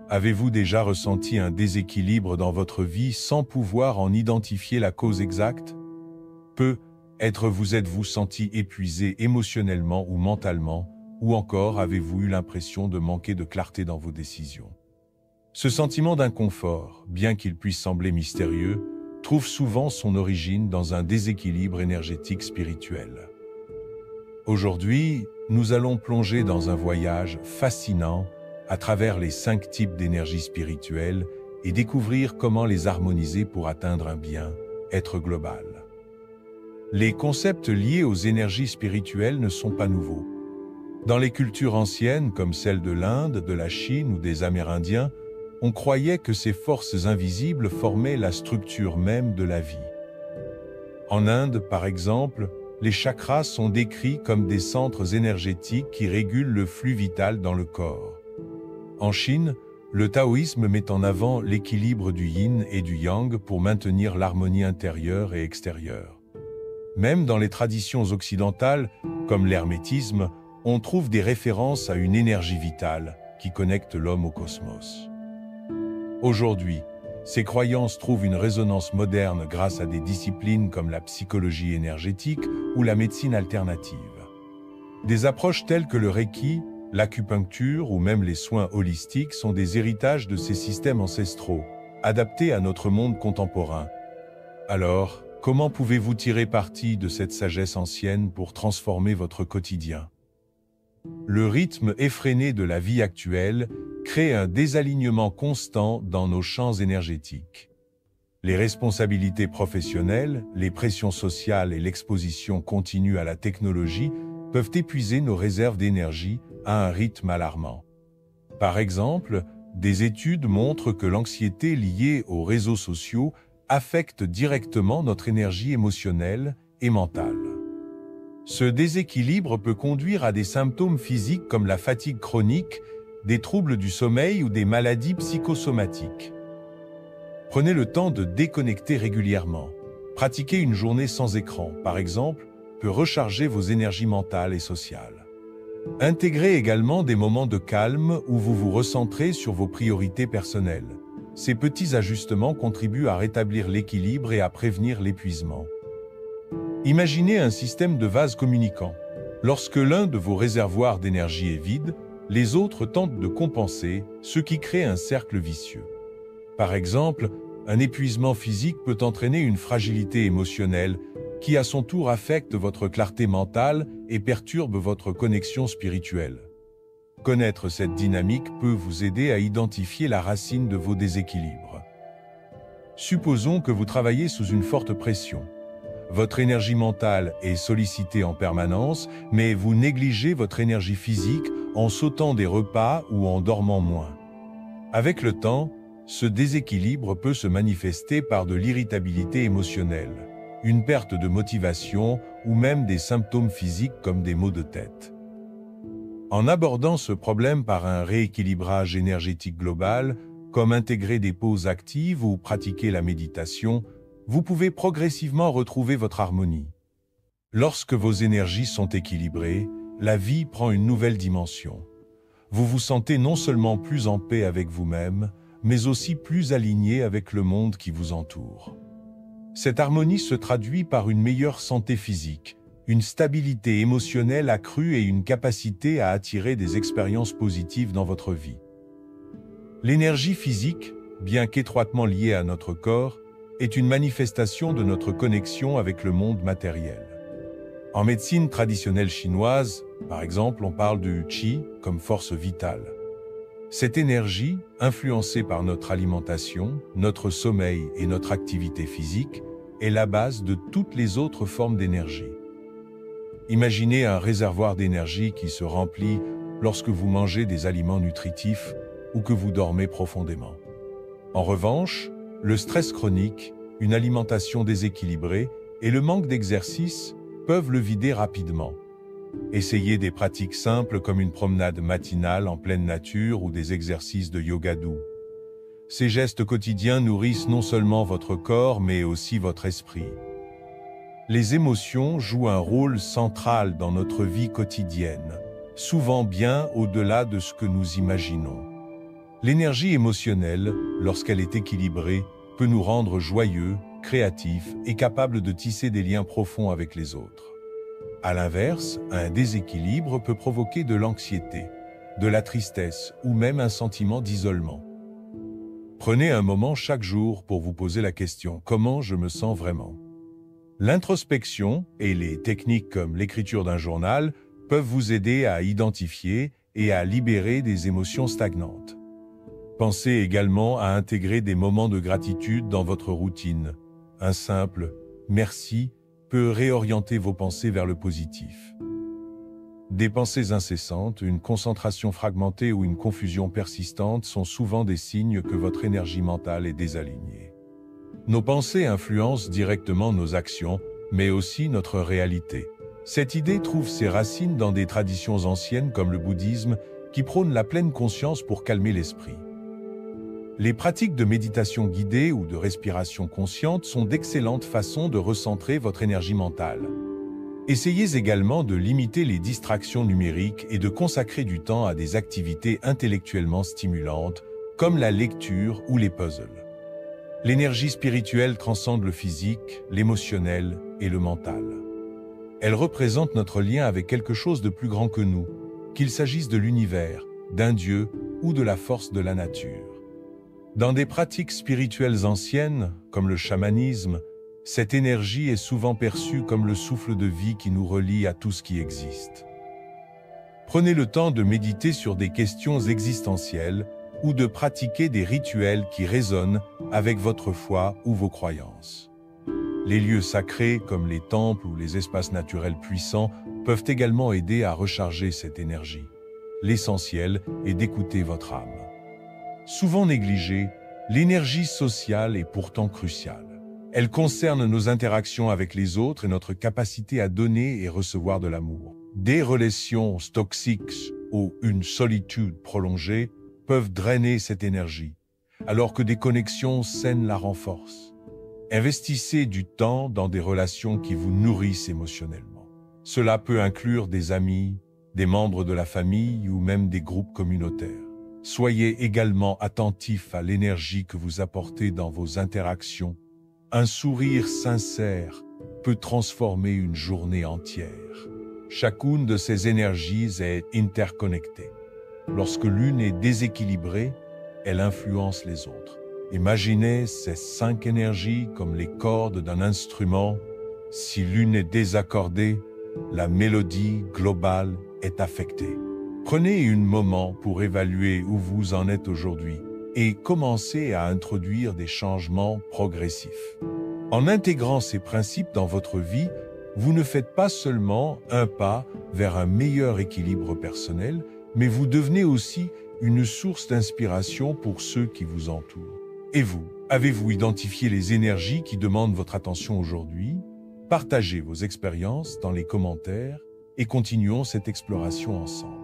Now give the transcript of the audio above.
Avez-vous déjà ressenti un déséquilibre dans votre vie sans pouvoir en identifier la cause exacte? Vous êtes-vous senti épuisé émotionnellement ou mentalement, ou encore avez-vous eu l'impression de manquer de clarté dans vos décisions? Ce sentiment d'inconfort, bien qu'il puisse sembler mystérieux, trouve souvent son origine dans un déséquilibre énergétique spirituel. Aujourd'hui, nous allons plonger dans un voyage fascinant à travers les 5 types d'énergie spirituelle et découvrir comment les harmoniser pour atteindre un bien-être global. Les concepts liés aux énergies spirituelles ne sont pas nouveaux. Dans les cultures anciennes, comme celle de l'Inde, de la Chine ou des Amérindiens, on croyait que ces forces invisibles formaient la structure même de la vie. En Inde, par exemple, les chakras sont décrits comme des centres énergétiques qui régulent le flux vital dans le corps. En Chine, le taoïsme met en avant l'équilibre du yin et du yang pour maintenir l'harmonie intérieure et extérieure. Même dans les traditions occidentales, comme l'hermétisme, on trouve des références à une énergie vitale qui connecte l'homme au cosmos. Aujourd'hui, ces croyances trouvent une résonance moderne grâce à des disciplines comme la psychologie énergétique ou la médecine alternative. Des approches telles que le Reiki, l'acupuncture ou même les soins holistiques sont des héritages de ces systèmes ancestraux, adaptés à notre monde contemporain. Alors, comment pouvez-vous tirer parti de cette sagesse ancienne pour transformer votre quotidien? Le rythme effréné de la vie actuelle crée un désalignement constant dans nos champs énergétiques. Les responsabilités professionnelles, les pressions sociales et l'exposition continue à la technologie peuvent épuiser nos réserves d'énergie à un rythme alarmant. Par exemple, des études montrent que l'anxiété liée aux réseaux sociaux affecte directement notre énergie émotionnelle et mentale. Ce déséquilibre peut conduire à des symptômes physiques comme la fatigue chronique, des troubles du sommeil ou des maladies psychosomatiques. Prenez le temps de déconnecter régulièrement. Pratiquer une journée sans écran, par exemple, peut recharger vos énergies mentales et sociales. Intégrez également des moments de calme où vous vous recentrez sur vos priorités personnelles. Ces petits ajustements contribuent à rétablir l'équilibre et à prévenir l'épuisement. Imaginez un système de vases communicants. Lorsque l'un de vos réservoirs d'énergie est vide, les autres tentent de compenser, ce qui crée un cercle vicieux. Par exemple, un épuisement physique peut entraîner une fragilité émotionnelle qui à son tour affecte votre clarté mentale et perturbe votre connexion spirituelle. Connaître cette dynamique peut vous aider à identifier la racine de vos déséquilibres. Supposons que vous travaillez sous une forte pression. Votre énergie mentale est sollicitée en permanence, mais vous négligez votre énergie physique en sautant des repas ou en dormant moins. Avec le temps, ce déséquilibre peut se manifester par de l'irritabilité émotionnelle, une perte de motivation ou même des symptômes physiques comme des maux de tête. En abordant ce problème par un rééquilibrage énergétique global, comme intégrer des pauses actives ou pratiquer la méditation, vous pouvez progressivement retrouver votre harmonie. Lorsque vos énergies sont équilibrées, la vie prend une nouvelle dimension. Vous vous sentez non seulement plus en paix avec vous-même, mais aussi plus aligné avec le monde qui vous entoure. Cette harmonie se traduit par une meilleure santé physique, une stabilité émotionnelle accrue et une capacité à attirer des expériences positives dans votre vie. L'énergie physique, bien qu'étroitement liée à notre corps, est une manifestation de notre connexion avec le monde matériel. En médecine traditionnelle chinoise, par exemple, on parle du qi comme force vitale. Cette énergie, influencée par notre alimentation, notre sommeil et notre activité physique, est la base de toutes les autres formes d'énergie. Imaginez un réservoir d'énergie qui se remplit lorsque vous mangez des aliments nutritifs ou que vous dormez profondément. En revanche, le stress chronique, une alimentation déséquilibrée et le manque d'exercice peuvent le vider rapidement. Essayez des pratiques simples comme une promenade matinale en pleine nature ou des exercices de yoga doux. Ces gestes quotidiens nourrissent non seulement votre corps mais aussi votre esprit. Les émotions jouent un rôle central dans notre vie quotidienne, souvent bien au-delà de ce que nous imaginons. L'énergie émotionnelle, lorsqu'elle est équilibrée, peut nous rendre joyeux, créatifs et capables de tisser des liens profonds avec les autres. À l'inverse, un déséquilibre peut provoquer de l'anxiété, de la tristesse ou même un sentiment d'isolement. Prenez un moment chaque jour pour vous poser la question « Comment je me sens vraiment ?» L'introspection et les techniques comme l'écriture d'un journal peuvent vous aider à identifier et à libérer des émotions stagnantes. Pensez également à intégrer des moments de gratitude dans votre routine. Un simple « merci » peut réorienter vos pensées vers le positif. Des pensées incessantes, une concentration fragmentée ou une confusion persistante sont souvent des signes que votre énergie mentale est désalignée. Nos pensées influencent directement nos actions, mais aussi notre réalité. Cette idée trouve ses racines dans des traditions anciennes comme le bouddhisme, qui prônent la pleine conscience pour calmer l'esprit. Les pratiques de méditation guidée ou de respiration consciente sont d'excellentes façons de recentrer votre énergie mentale. Essayez également de limiter les distractions numériques et de consacrer du temps à des activités intellectuellement stimulantes, comme la lecture ou les puzzles. L'énergie spirituelle transcende le physique, l'émotionnel et le mental. Elle représente notre lien avec quelque chose de plus grand que nous, qu'il s'agisse de l'univers, d'un Dieu ou de la force de la nature. Dans des pratiques spirituelles anciennes, comme le chamanisme, cette énergie est souvent perçue comme le souffle de vie qui nous relie à tout ce qui existe. Prenez le temps de méditer sur des questions existentielles ou de pratiquer des rituels qui résonnent avec votre foi ou vos croyances. Les lieux sacrés, comme les temples ou les espaces naturels puissants, peuvent également aider à recharger cette énergie. L'essentiel est d'écouter votre âme. Souvent négligée, l'énergie sociale est pourtant cruciale. Elle concerne nos interactions avec les autres et notre capacité à donner et recevoir de l'amour. Des relations toxiques ou une solitude prolongée peuvent drainer cette énergie, alors que des connexions saines la renforcent. Investissez du temps dans des relations qui vous nourrissent émotionnellement. Cela peut inclure des amis, des membres de la famille ou même des groupes communautaires. Soyez également attentifs à l'énergie que vous apportez dans vos interactions. Un sourire sincère peut transformer une journée entière. Chacune de ces énergies est interconnectée. Lorsque l'une est déséquilibrée, elle influence les autres. Imaginez ces 5 énergies comme les cordes d'un instrument. Si l'une est désaccordée, la mélodie globale est affectée. Prenez un moment pour évaluer où vous en êtes aujourd'hui et commencez à introduire des changements progressifs. En intégrant ces principes dans votre vie, vous ne faites pas seulement un pas vers un meilleur équilibre personnel, mais vous devenez aussi une source d'inspiration pour ceux qui vous entourent. Et vous, avez-vous identifié les énergies qui demandent votre attention aujourd'hui? Partagez vos expériences dans les commentaires et continuons cette exploration ensemble.